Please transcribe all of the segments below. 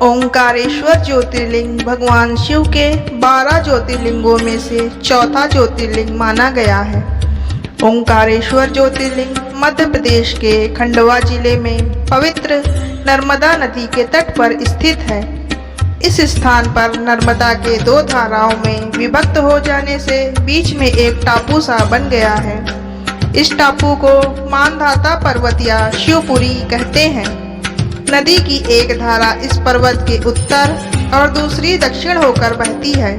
ओंकारेश्वर ज्योतिर्लिंग भगवान शिव के 12 ज्योतिर्लिंगों में से चौथा ज्योतिर्लिंग माना गया है। ओंकारेश्वर ज्योतिर्लिंग मध्य प्रदेश के खंडवा जिले में पवित्र नर्मदा नदी के तट पर स्थित है। इस स्थान पर नर्मदा के 2 धाराओं में विभक्त हो जाने से बीच में एक टापू सा बन गया है। इस टापू को मानधाता पर्वत या शिवपुरी कहते हैं। नदी की एक धारा इस पर्वत के उत्तर और दूसरी दक्षिण होकर बहती है।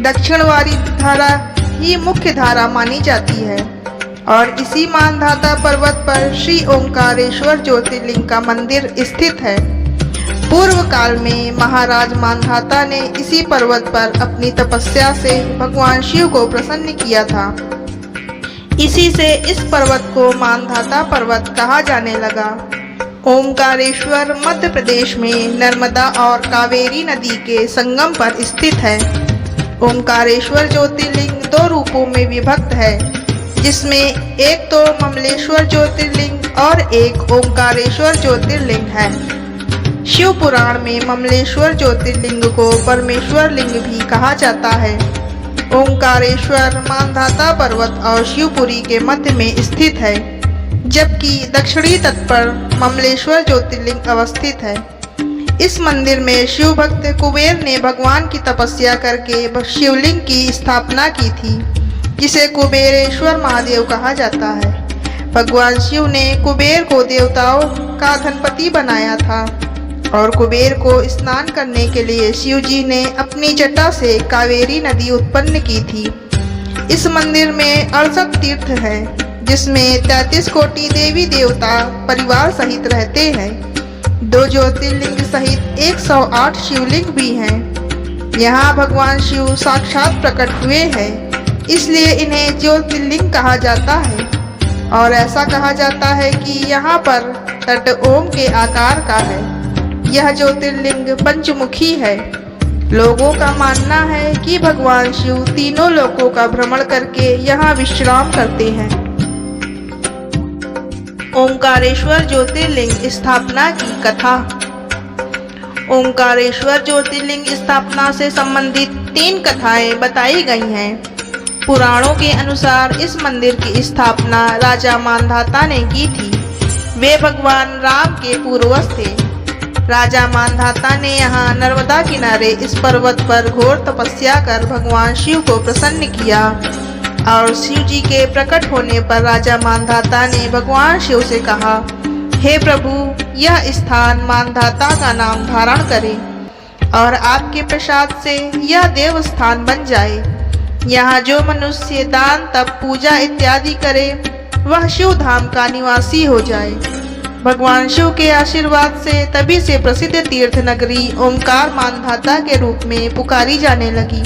दक्षिण वाली धारा ही मुख्य धारा मानी जाती है और इसी मानधाता पर्वत पर श्री ओंकारेश्वर ज्योतिर्लिंग का मंदिर स्थित है। पूर्व काल में महाराज मानधाता ने इसी पर्वत पर अपनी तपस्या से भगवान शिव को प्रसन्न किया था। इसी से इस पर्वत को मानधाता पर्वत कहा जाने लगा। ओंकारेश्वर मध्य प्रदेश में नर्मदा और कावेरी नदी के संगम पर स्थित है। ओंकारेश्वर ज्योतिर्लिंग 2 रूपों में विभक्त है, जिसमें एक तो ममलेश्वर ज्योतिर्लिंग और एक ओंकारेश्वर ज्योतिर्लिंग है। शिव पुराण में ममलेश्वर ज्योतिर्लिंग को परमेश्वर लिंग भी कहा जाता है। ओंकारेश्वर मानधाता पर्वत और शिवपुरी के मध्य में स्थित है, जबकि दक्षिणी तट पर ममलेश्वर ज्योतिर्लिंग अवस्थित है। इस मंदिर में शिव भक्त कुबेर ने भगवान की तपस्या करके शिवलिंग की स्थापना की थी, जिसे कुबेरेश्वर महादेव कहा जाता है। भगवान शिव ने कुबेर को देवताओं का धनपति बनाया था और कुबेर को स्नान करने के लिए शिव जी ने अपनी जटा से कावेरी नदी उत्पन्न की थी। इस मंदिर में 68 तीर्थ है, जिसमें 33 कोटि देवी देवता परिवार सहित रहते हैं। 2 ज्योतिर्लिंग सहित 108 शिवलिंग भी हैं। यहाँ भगवान शिव साक्षात प्रकट हुए हैं, इसलिए इन्हें ज्योतिर्लिंग कहा जाता है। और ऐसा कहा जाता है कि यहाँ पर तट ओम के आकार का है। यह ज्योतिर्लिंग पंचमुखी है। लोगों का मानना है कि भगवान शिव तीनों लोकों का भ्रमण करके यहाँ विश्राम करते हैं। ओंकारेश्वर ज्योतिर्लिंग स्थापना की कथा। ओंकारेश्वर ज्योतिर्लिंग स्थापना से संबंधित 3 कथाएं बताई गई हैं। पुराणों के अनुसार इस मंदिर की स्थापना राजा मानधाता ने की थी। वे भगवान राम के पूर्वज थे। राजा मानधाता ने यहाँ नर्मदा किनारे इस पर्वत पर घोर तपस्या कर भगवान शिव को प्रसन्न किया और शिव जी के प्रकट होने पर राजा मानधाता ने भगवान शिव से कहा, हे प्रभु, यह स्थान मानधाता का नाम धारण करे और आपके प्रसाद से यह देव स्थान बन जाए। यहाँ जो मनुष्य दान तप पूजा इत्यादि करे वह शिव धाम का निवासी हो जाए। भगवान शिव के आशीर्वाद से तभी से प्रसिद्ध तीर्थ नगरी ओंकार मानधाता के रूप में पुकारी जाने लगी।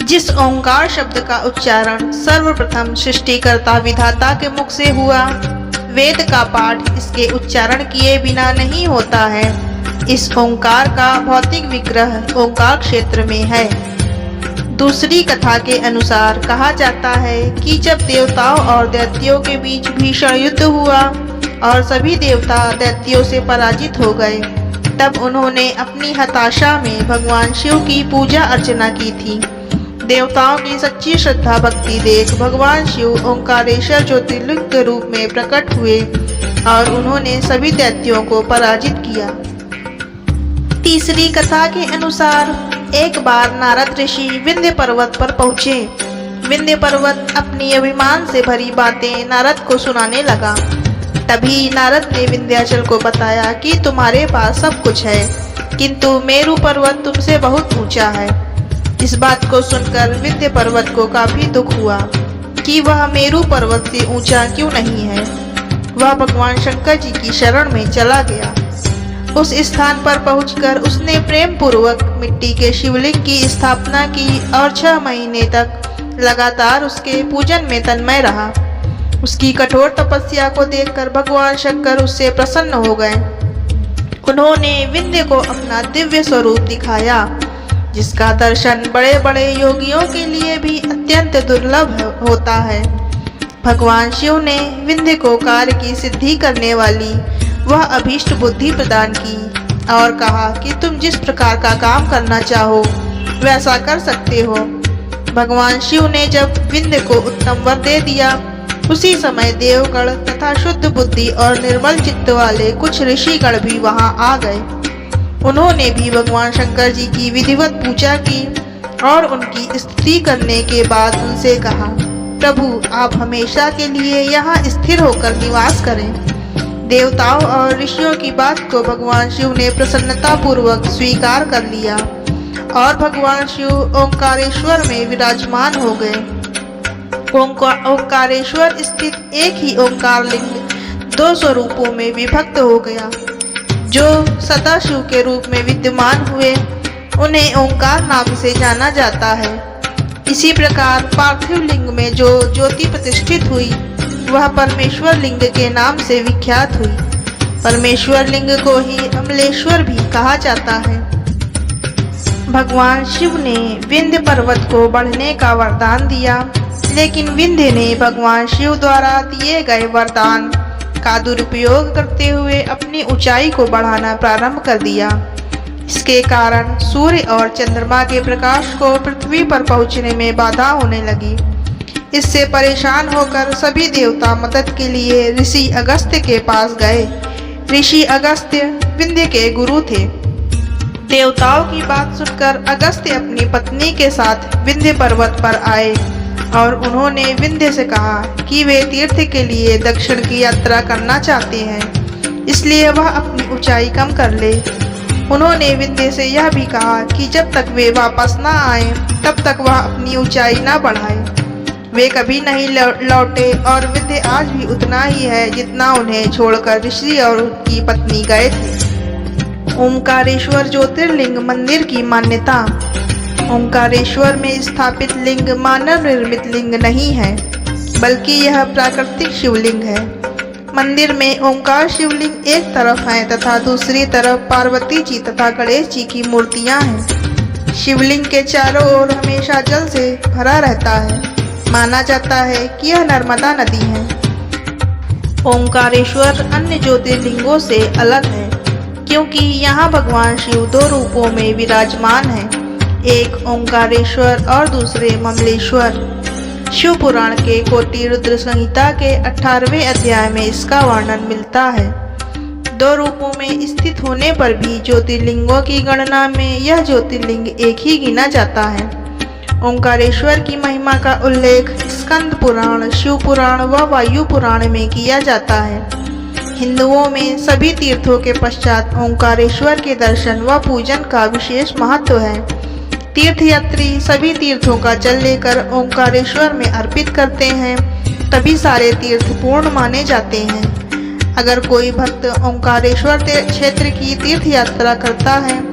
जिस ओंकार शब्द का उच्चारण सर्वप्रथम सृष्टिकर्ता विधाता के मुख से हुआ, वेद का पाठ इसके उच्चारण किए बिना नहीं होता है। इस ओंकार का भौतिक विग्रह ओंकार क्षेत्र में है। दूसरी कथा के अनुसार कहा जाता है कि जब देवताओं और दैत्यों के बीच भीषण युद्ध हुआ और सभी देवता दैत्यों से पराजित हो गए, तब उन्होंने अपनी हताशा में भगवान शिव की पूजा अर्चना की थी। देवताओं की सच्ची श्रद्धा भक्ति देख भगवान शिव ओंकारेश्वर ज्योतिर्लिंग के रूप में प्रकट हुए और उन्होंने सभी दैत्यों को पराजित किया। तीसरी कथा के अनुसार एक बार नारद ऋषि विंध्य पर्वत पर पहुँचे। विंध्य पर्वत अपनी अभिमान से भरी बातें नारद को सुनाने लगा। तभी नारद ने विंध्याचल को बताया कि तुम्हारे पास सब कुछ है, किंतु मेरु पर्वत तुमसे बहुत ऊंचा है। इस बात को सुनकर विंध्य पर्वत को काफी दुख हुआ कि वह मेरु पर्वत से ऊंचा क्यों नहीं है। वह भगवान शंकर जी की शरण में चला गया। उस स्थान पर पहुंचकर उसने प्रेम पूर्वक मिट्टी के शिवलिंग की स्थापना की और 6 महीने तक लगातार उसके पूजन में तन्मय रहा। उसकी कठोर तपस्या को देखकर भगवान शंकर उससे प्रसन्न हो गए। उन्होंने विंध्य को अपना दिव्य स्वरूप दिखाया, जिसका दर्शन बड़े बड़े योगियों के लिए भी अत्यंत दुर्लभ होता है। भगवान शिव ने विंध्य को कार्य की सिद्धि करने वाली वह अभीष्ट बुद्धि प्रदान की और कहा कि तुम जिस प्रकार का काम करना चाहो वैसा कर सकते हो। भगवान शिव ने जब विंध्य को उत्तम वर दे दिया, उसी समय देवगण तथा शुद्ध बुद्धि और निर्मल चित्त वाले कुछ ऋषिगण भी वहां आ गए। उन्होंने भी भगवान शंकर जी की विधिवत पूजा की और उनकी स्तुति करने के बाद उनसे कहा, प्रभु आप हमेशा के लिए यहाँ स्थिर होकर निवास करें। देवताओं और ऋषियों की बात को भगवान शिव ने प्रसन्नता पूर्वक स्वीकार कर लिया और भगवान शिव ओंकारेश्वर में विराजमान हो गए। ओंकारेश्वर स्थित एक ही ओंकार लिंग दो स्वरूपों में विभक्त हो गया। जो सदाशिव के रूप में विद्यमान हुए उन्हें ओंकार नाम से जाना जाता है। इसी प्रकार पार्थिव लिंग में जो ज्योति प्रतिष्ठित हुई वह परमेश्वर लिंग के नाम से विख्यात हुई। परमेश्वर लिंग को ही अमलेश्वर भी कहा जाता है। भगवान शिव ने विंध्य पर्वत को बढ़ने का वरदान दिया, लेकिन विंध्य ने भगवान शिव द्वारा दिए गए वरदान का दुरुपयोग करते हुए अपनी ऊंचाई को बढ़ाना प्रारंभ कर दिया। इसके कारण सूर्य और चंद्रमा के प्रकाश को पृथ्वी पर पहुंचने में बाधा होने लगी। इससे परेशान होकर सभी देवता मदद के लिए ऋषि अगस्त्य के पास गए। ऋषि अगस्त्य विंध्य के गुरु थे। देवताओं की बात सुनकर अगस्त्य अपनी पत्नी के साथ विंध्य पर्वत पर आए और उन्होंने विंध्य से कहा कि वे तीर्थ के लिए दक्षिण की यात्रा करना चाहते हैं, इसलिए वह अपनी ऊंचाई कम कर ले। उन्होंने विंध्य से यह भी कहा कि जब तक वे वापस न आए तब तक वह अपनी ऊंचाई न बढ़ाए। वे कभी नहीं लौटे और विंध्य आज भी उतना ही है जितना उन्हें छोड़कर ऋषि और उनकी पत्नी गए थे। ओंकारेश्वर ज्योतिर्लिंग मंदिर की मान्यता। ओंकारेश्वर में स्थापित लिंग मानव निर्मित लिंग नहीं है, बल्कि यह प्राकृतिक शिवलिंग है। मंदिर में ओंकार शिवलिंग एक तरफ है तथा दूसरी तरफ पार्वती जी तथा गणेश जी की मूर्तियां हैं। शिवलिंग के चारों ओर हमेशा जल से भरा रहता है। माना जाता है कि यह नर्मदा नदी है। ओंकारेश्वर अन्य ज्योतिर्लिंगों से अलग है, क्योंकि यहाँ भगवान शिव दो रूपों में विराजमान है, एक ओंकारेश्वर और दूसरे ममलेश्वर। शिव पुराण के कोटि रुद्र संहिता के 18वें अध्याय में इसका वर्णन मिलता है। दो रूपों में स्थित होने पर भी ज्योतिर्लिंगों की गणना में यह ज्योतिर्लिंग एक ही गिना जाता है। ओंकारेश्वर की महिमा का उल्लेख स्कंद पुराण, शिव पुराण व वायु पुराण में किया जाता है। हिंदुओं में सभी तीर्थों के पश्चात ओंकारेश्वर के दर्शन व पूजन का विशेष महत्व है। तीर्थयात्री सभी तीर्थों का जल लेकर ओंकारेश्वर में अर्पित करते हैं, तभी सारे तीर्थ पूर्ण माने जाते हैं। अगर कोई भक्त ओंकारेश्वर क्षेत्र की तीर्थ यात्रा करता है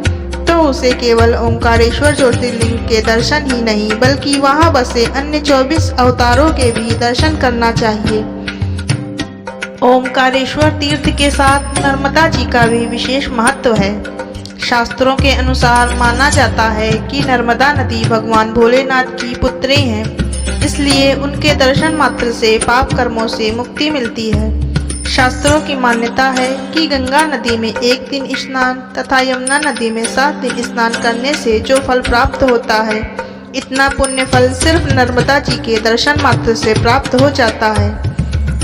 तो उसे केवल ओंकारेश्वर ज्योतिर्लिंग के दर्शन ही नहीं बल्कि वहां बसे अन्य 24 अवतारों के भी दर्शन करना चाहिए। ओंकारेश्वर तीर्थ के साथ नर्मदा जी का भी विशेष महत्व है। शास्त्रों के अनुसार माना जाता है कि नर्मदा नदी भगवान भोलेनाथ की पुत्री हैं, इसलिए उनके दर्शन मात्र से पाप कर्मों से मुक्ति मिलती है। शास्त्रों की मान्यता है कि गंगा नदी में एक दिन स्नान तथा यमुना नदी में 7 दिन स्नान करने से जो फल प्राप्त होता है, इतना पुण्य फल सिर्फ नर्मदा जी के दर्शन मात्र से प्राप्त हो जाता है।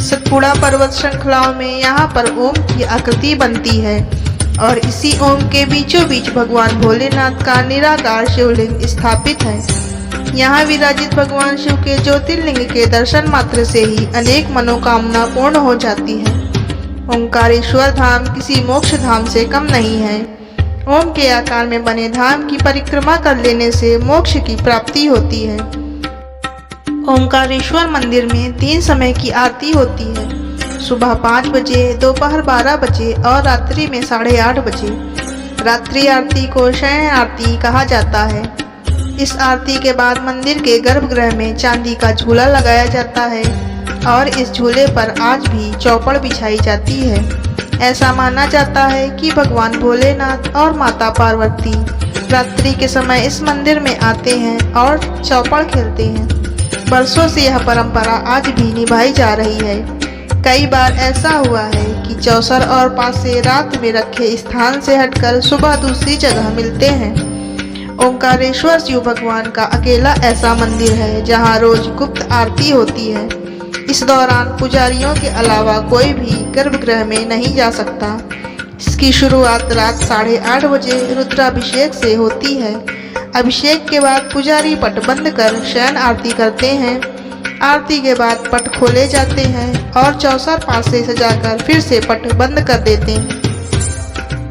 सतपुड़ा पर्वत श्रृंखलाओं में यहाँ पर ओम की आकृति बनती है और इसी ओम के बीचों बीच भगवान भोलेनाथ का निराकार शिवलिंग स्थापित है। यहाँ विराजित भगवान शिव के ज्योतिर्लिंग के दर्शन मात्र से ही अनेक मनोकामना पूर्ण हो जाती है। ओंकारेश्वर धाम किसी मोक्ष धाम से कम नहीं है। ओम के आकार में बने धाम की परिक्रमा कर लेने से मोक्ष की प्राप्ति होती है। ओंकारेश्वर मंदिर में 3 समय की आरती होती है, सुबह 5 बजे, दोपहर 12 बजे और रात्रि में 8:30 बजे। रात्रि आरती को शयन आरती कहा जाता है। इस आरती के बाद मंदिर के गर्भगृह में चांदी का झूला लगाया जाता है और इस झूले पर आज भी चौपड़ बिछाई जाती है। ऐसा माना जाता है कि भगवान भोलेनाथ और माता पार्वती रात्रि के समय इस मंदिर में आते हैं और चौपड़ खेलते हैं। बरसों से यह परंपरा आज भी निभाई जा रही है। कई बार ऐसा हुआ है कि चौसर और पासे रात में रखे स्थान से हटकर सुबह दूसरी जगह मिलते हैं। ओंकारेश्वर शिव भगवान का अकेला ऐसा मंदिर है जहां रोज गुप्त आरती होती है। इस दौरान पुजारियों के अलावा कोई भी गर्भगृह में नहीं जा सकता। इसकी शुरुआत रात 8:30 बजे रुद्राभिषेक से होती है। अभिषेक के बाद पुजारी पट बंद कर शयन आरती करते हैं। आरती के बाद पट खोले जाते हैं और चौसर पासे सजाकर फिर से पट बंद कर देते हैं।